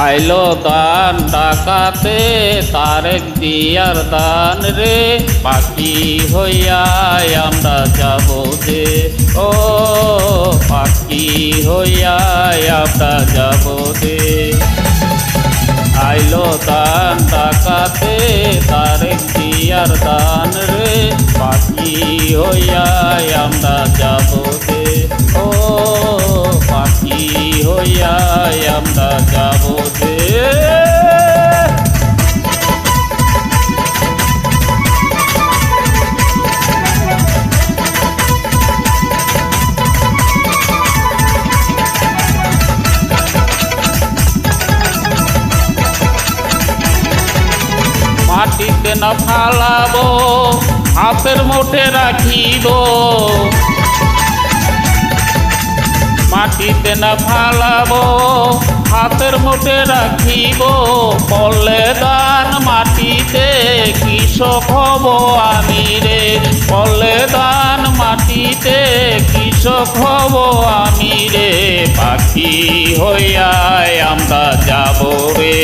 আইলো দান ডাকাতে তারেক দিয়ার দান রে, পাখি হইয়া আমরা যাব যে, ও পাখি হইয়া আমরা যাব যে। আইলো দান ডাকাতে তারেক দিয়ার দান রে, পাখি হইয়া আমরা যাব যে, ও পাখি হইয়া আমরা যাব যে। মাটিতে না ফালাবো, হাতের মুঠে রাখিব, মাটিতে না ফালাবো, হাতের মুঠে রাখিব। পড়লে দান মাটিতে কৃষক হব আমি রে, পড়লে দান মাটিতে কৃষক হব আমি রে, পাখি হইয়া আমরা যাব রে।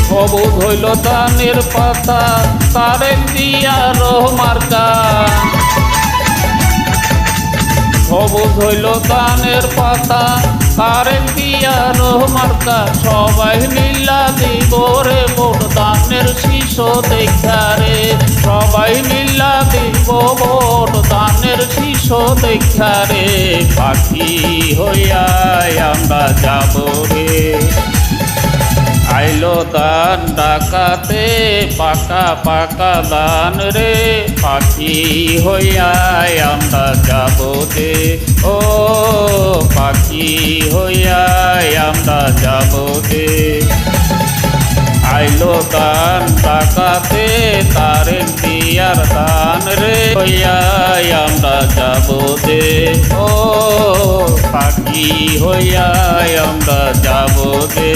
সবুজ হইল ধানের পাতা, তারেক দিয়ার মার্কা। সবুজ হইল ধানের পাতা, তারেক দিয়ার মার্কা। সবাই মিল্লা দিব রে ভোট দানের শীষ দেখা রে, সবাই মিল্লা দিব ভোট দানের শীষ দেখা রে, পাখি হইয়া আমরা যাব রে। আইলো দান ডাকাতে পাকা পাকা দান রে, পাখি হইয়া আমরা যাব যে, ও পাখি হইয়া আমরা যাব যে। আইলো দান ডাকাতে তারেক দিয়ার দান রে, হইয়া আমরা যাব যে, ও পাখি হইয়া আমরা যাব যে।